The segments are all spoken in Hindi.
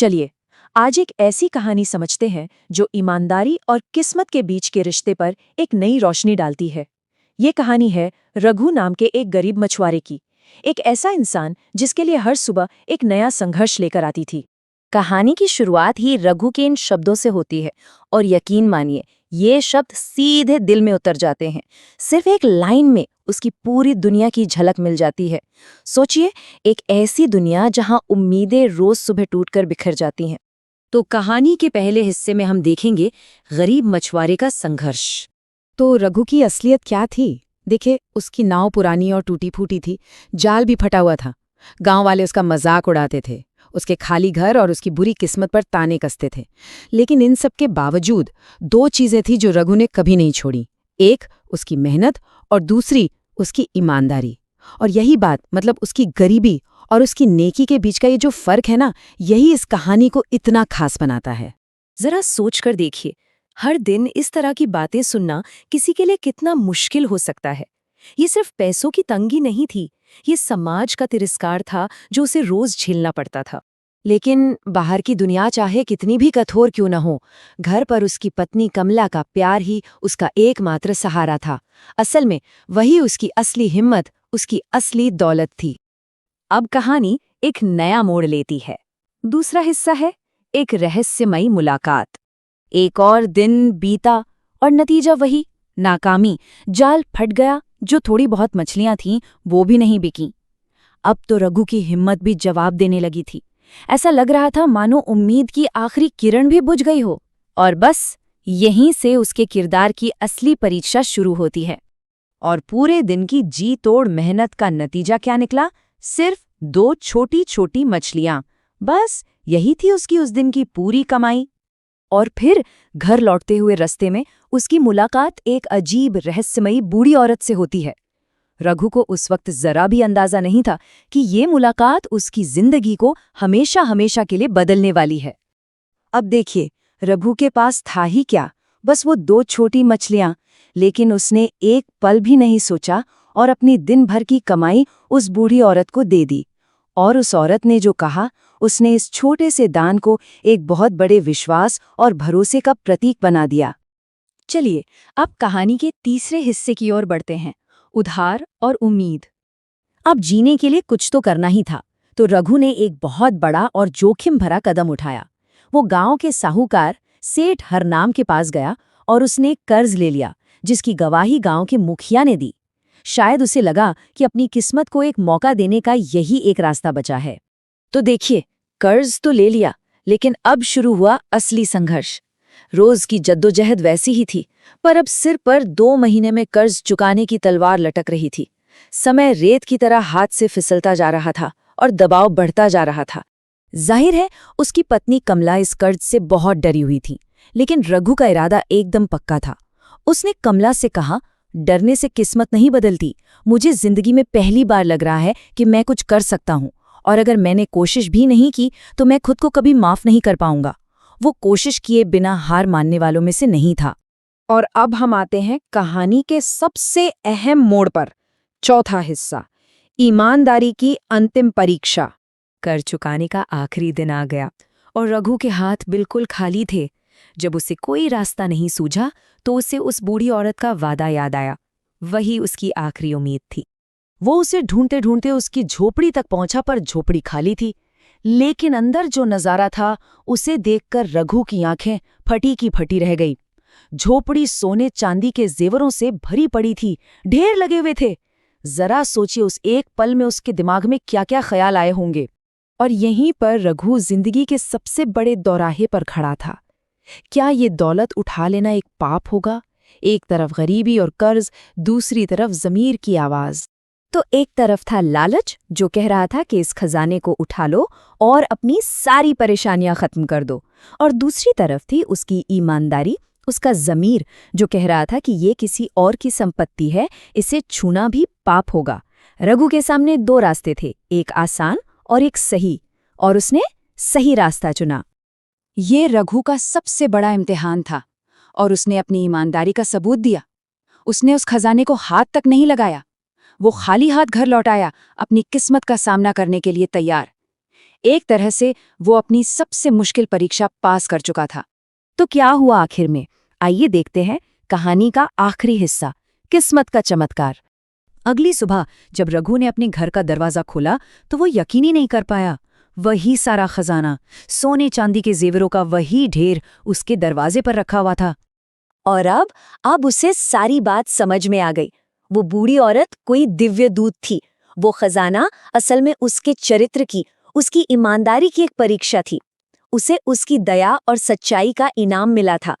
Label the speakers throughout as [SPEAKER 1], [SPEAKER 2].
[SPEAKER 1] चलिए आज एक ऐसी कहानी समझते हैं जो ईमानदारी और किस्मत के बीच के रिश्ते पर एक नई रोशनी डालती है। ये कहानी है रघु नाम के एक गरीब मछुआरे की। एक ऐसा इंसान जिसके लिए हर सुबह एक नया संघर्ष लेकर आती थी।
[SPEAKER 2] कहानी की शुरुआत ही रघु के इन शब्दों से होती है और यकीन मानिए ये शब्द सीधे दिल में उतर जाते हैं। सिर्फ एक लाइन में उसकी पूरी दुनिया की झलक मिल जाती है। सोचिए, एक ऐसी दुनिया जहां उम्मीदें रोज सुबह टूटकर बिखर जाती हैं।
[SPEAKER 1] तो कहानी के पहले हिस्से में हम देखेंगे गरीब मछुआरे का संघर्ष।
[SPEAKER 3] तो रघु की असलियत क्या थी? देखिए, उसकी नाव पुरानी और टूटी फूटी थी, जाल भी फटा हुआ था। गांव वाले उसका मजाक उड़ाते थे, उसके खाली घर और उसकी बुरी किस्मत पर ताने कसते थे। लेकिन इन सब के बावजूद दो चीजें थी जो रघु ने कभी नहीं छोड़ी। एक उसकी मेहनत और दूसरी उसकी ईमानदारी। और यही बात, मतलब उसकी गरीबी और उसकी नेकी के बीच का ये जो फर्क है ना, यही इस कहानी को इतना खास बनाता है।
[SPEAKER 1] जरा सोच कर देखिए, हर दिन इस तरह की बातें सुनना किसी के लिए कितना मुश्किल हो सकता है। ये सिर्फ पैसों की तंगी नहीं थी, ये समाज का तिरस्कार था जो उसे रोज झेलना पड़ता था। लेकिन बाहर की दुनिया चाहे कितनी भी कठोर क्यों न हो, घर पर उसकी पत्नी कमला का प्यार ही उसका एकमात्र सहारा था। असल में वही उसकी असली हिम्मत, उसकी असली दौलत थी। अब कहानी एक नया मोड़ लेती है। दूसरा हिस्सा है एक रहस्यमयी मुलाकात। एक और दिन बीता और नतीजा वही, नाकामी। जाल फट गया, जो थोड़ी बहुत मछलियां थीं वो भी नहीं बिकीं। अब तो रघु की हिम्मत भी जवाब देने लगी थी। ऐसा लग रहा था मानो उम्मीद की आखिरी किरण भी बुझ गई हो। और बस यहीं से उसके किरदार की असली परीक्षा शुरू होती है। और पूरे दिन की जी तोड़ मेहनत का नतीजा क्या निकला? सिर्फ 2 छोटी छोटी मछलियां। बस यही थी उसकी उस दिन की पूरी कमाई। और फिर घर लौटते हुए रास्ते में उसकी मुलाकात एक अजीब रहस्यमयी बूढ़ी औरत से होती है। रघु को उस वक्त जरा भी अंदाजा नहीं था कि ये मुलाकात उसकी जिंदगी को हमेशा हमेशा के लिए बदलने वाली है। अब देखिए, रघु के पास था ही क्या, बस वो 2 छोटी मछलियां। लेकिन उसने एक पल भी नहीं सोचा और अपनी दिन भर की कमाई उस बूढ़ी औरत को दे दी। और उस औरत ने जो कहा, उसने इस छोटे से दान को एक बहुत बड़े विश्वास और भरोसे का प्रतीक बना दिया। चलिए अब कहानी के तीसरे हिस्से की ओर बढ़ते हैं, उधार और उम्मीद। अब जीने के लिए कुछ तो करना ही था, तो रघु ने एक बहुत बड़ा और जोखिम भरा कदम उठाया। वो गांव के साहूकार सेठ हरनाम के पास गया और उसने कर्ज ले लिया, जिसकी गवाही गांव के मुखिया ने दी। शायद उसे लगा कि अपनी किस्मत को एक मौका देने का यही एक रास्ता बचा है। तो देखिए, कर्ज तो ले लिया, लेकिन अब शुरू हुआ असली संघर्ष। रोज की जद्दोजहद वैसी ही थी, पर अब सिर पर 2 महीने में कर्ज चुकाने की तलवार लटक रही थी। समय रेत की तरह हाथ से फिसलता जा रहा था और दबाव बढ़ता जा रहा था। जाहिर है उसकी पत्नी कमला इस कर्ज से बहुत डरी हुई थी, लेकिन रघु का इरादा एकदम पक्का था। उसने कमला से कहा, डरने से किस्मत नहीं बदलती। मुझे जिंदगी में पहली बार लग रहा है कि मैं कुछ कर सकता हूँ, और अगर मैंने कोशिश भी नहीं की तो मैं खुद को कभी माफ नहीं कर पाऊंगा। वो कोशिश किए बिना हार मानने वालों में से नहीं था। और अब हम आते हैं कहानी के सबसे अहम मोड़ पर, चौथा हिस्सा, ईमानदारी की अंतिम परीक्षा। कर चुकाने का आखिरी दिन आ गया और रघु के हाथ बिल्कुल खाली थे। जब उसे कोई रास्ता नहीं सूझा तो उसे उस बूढ़ी औरत का वादा याद आया। वही उसकी आखिरी उम्मीद थी। वो उसे ढूंढते ढूंढते उसकी झोपड़ी तक पहुंचा, पर झोपड़ी खाली थी। लेकिन अंदर जो नजारा था उसे देखकर रघु की आंखें फटी की फटी रह गई। झोपड़ी सोने चांदी के जेवरों से भरी पड़ी थी, ढेर लगे हुए थे। जरा सोचिए उस एक पल में उसके दिमाग में क्या क्या ख्याल आए होंगे। और यहीं पर रघु जिंदगी के सबसे बड़े दौराहे पर खड़ा था। क्या ये दौलत उठा लेना एक पाप होगा? एक तरफ गरीबी और कर्ज, दूसरी तरफ ज़मीर की आवाज। तो एक तरफ था लालच जो कह रहा था कि इस खजाने को उठा लो और अपनी सारी परेशानियां खत्म कर दो, और दूसरी तरफ थी उसकी ईमानदारी, उसका ज़मीर जो कह रहा था कि ये किसी और की संपत्ति है, इसे छूना भी पाप होगा। रघु के सामने 2 रास्ते थे, एक आसान और एक सही, और उसने सही रास्ता चुना। ये रघु का सबसे बड़ा इम्तिहान था और उसने अपनी ईमानदारी का सबूत दिया। उसने उस खजाने को हाथ तक नहीं लगाया। वो खाली हाथ घर लौट आया, अपनी किस्मत का सामना करने के लिए तैयार।
[SPEAKER 2] एक तरह से वो अपनी सबसे मुश्किल परीक्षा पास कर चुका था। तो क्या हुआ आखिर में? आइए देखते हैं कहानी का आखिरी हिस्सा, किस्मत का चमत्कार। अगली सुबह जब रघु ने अपने घर का दरवाजा खोला तो वो यकीन ही नहीं कर पाया। वही सारा खजाना, सोने चांदी के जेवरों का वही ढेर उसके दरवाजे पर रखा हुआ था। और अब उसे सारी बात समझ में आ गई। वो बूढ़ी औरत कोई दिव्य दूत थी। वो खजाना असल में उसके चरित्र की, उसकी ईमानदारी की एक परीक्षा थी। उसे उसकी दया और सच्चाई का इनाम मिला था।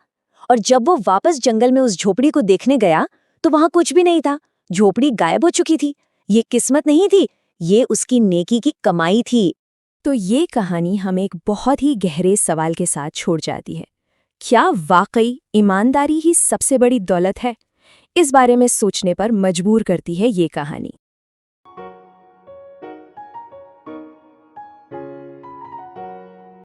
[SPEAKER 2] और जब वो वापस जंगल में उस झोपड़ी को देखने गया तो वहां कुछ भी नहीं था। झोपड़ी गायब हो चुकी थी। ये किस्मत नहीं थी, ये उसकी नेकी की कमाई थी।
[SPEAKER 1] तो ये कहानी हमें एक बहुत ही गहरे सवाल के साथ छोड़ जाती है। क्या वाकई ईमानदारी ही सबसे बड़ी दौलत है? इस बारे में सोचने पर मजबूर करती है ये कहानी।